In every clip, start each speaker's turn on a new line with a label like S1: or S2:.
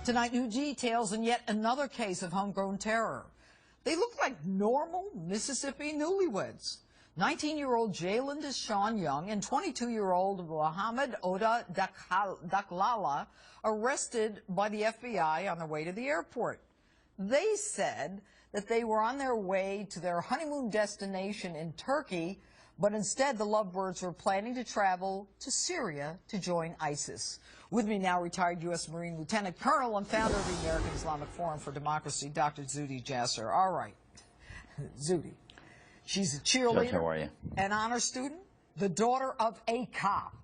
S1: Tonight, new details in yet another case of homegrown terror. They look like normal Mississippi newlyweds. 19-year-old Jalen Deshaun Young and 22-year-old Mohammed Oda Daklala arrested by the FBI on their way to the airport. They said that they were on their way to their honeymoon destination in Turkey, but instead the lovebirds were planning to travel to Syria to join ISIS. With me now, retired U.S. Marine Lieutenant Colonel and founder of the American Islamic Forum for Democracy, Dr. Zuhdi Jasser. All right, Zuhdi. She's a cheerleader,
S2: Judge, how are you?
S1: An honor student, the daughter of a cop.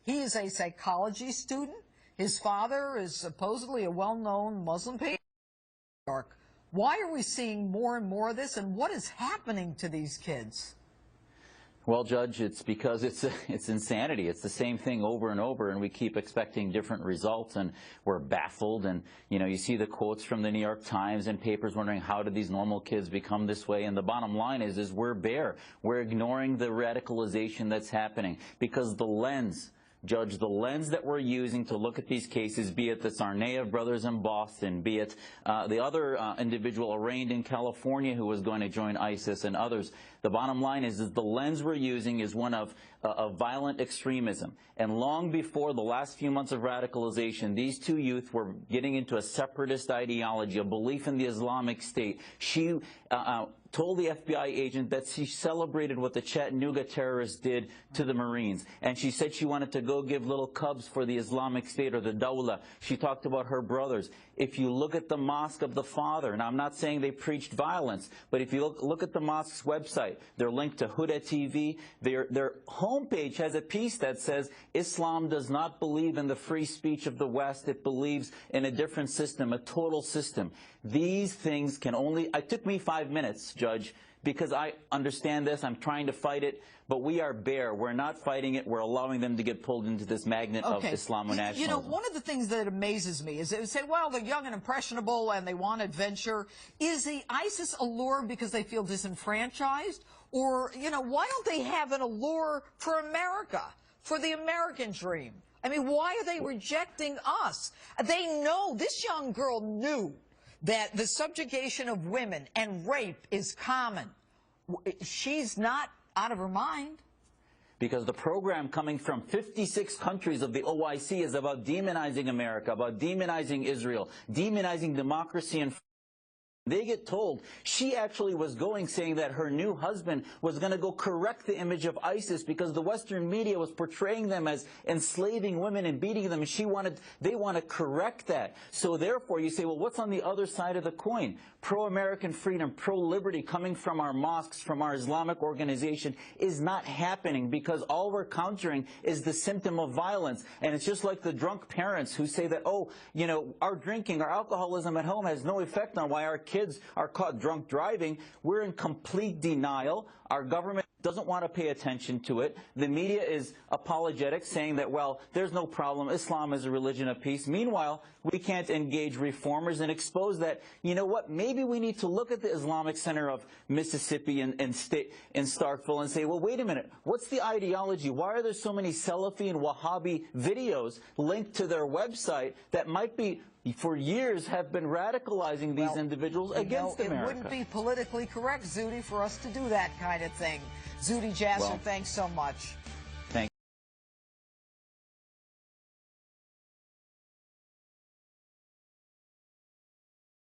S1: He is a psychology student. His father is supposedly a well-known Muslim patron in New York. Why are we seeing more and more of this, and what is happening to these kids?
S2: Well, Judge, it's because it's insanity. It's the same thing over and over, and we keep expecting different results, and we're baffled. And, you know, you see the quotes from the New York Times and papers wondering how did these normal kids become this way. And the bottom line is we're bare. We're ignoring the radicalization that's happening because the lens, Judge, the lens that we're using to look at these cases, be it the Tsarnaev brothers in Boston, be it the other individual arraigned in California who was going to join ISIS and others, the bottom line is the lens we're using is one of violent extremism. And long before the last few months of radicalization, these two youth were getting into a separatist ideology, a belief in the Islamic State. She told the FBI agent that she celebrated what the Chattanooga terrorists did to the Marines. And she said she wanted to go give little cubs for the Islamic State or the Dawla. She talked about her brothers. If you look at the Mosque of the Father, and I'm not saying they preached violence, but if you look at the mosque's website, they're linked to Huda TV. Their homepage has a piece that says Islam does not believe in the free speech of the West. It believes in a different system, a total system. These things can only, it took me 5 minutes, Judge, because I understand this. I'm trying to fight it, but we are bare. We're not fighting it. We're allowing them to get pulled into this magnet of Islamo-nationalism.
S1: You know, one of the things that amazes me is they say, well, they're young and impressionable and they want adventure. Is the ISIS allure because they feel disenfranchised? Or, you know, why don't they have an allure for America, for the American dream? I mean, why are they rejecting us? They know, this young girl knew that the subjugation of women and rape is common. She's not out of her mind.
S2: Because the program coming from 56 countries of the OIC is about demonizing America, about demonizing Israel, demonizing democracy and they get told she actually was going saying that her new husband was going to go correct the image of ISIS because the Western media was portraying them as enslaving women and beating them, and they want to correct that. So therefore you say, well, what's on the other side of the coin? Pro-American freedom, pro-liberty coming from our mosques, from our Islamic organization is not happening because all we're countering is the symptom of violence. And it's just like the drunk parents who say that, oh, you know, our drinking, our alcoholism at home has no effect on why our kids are caught drunk driving. We're in complete denial. Our government doesn't want to pay attention to it. The media is apologetic, saying that, well, there's no problem. Islam is a religion of peace. Meanwhile, we can't engage reformers and expose that, you know what, maybe we need to look at the Islamic Center of Mississippi and Starkville and say, well, wait a minute, what's the ideology? Why are there so many Salafi and Wahhabi videos linked to their website that might be for years have been radicalizing these individuals against America?
S1: It wouldn't be politically correct, Zuhdi, for us to do that kind of thing. Zuhdi Jasser, thanks so much.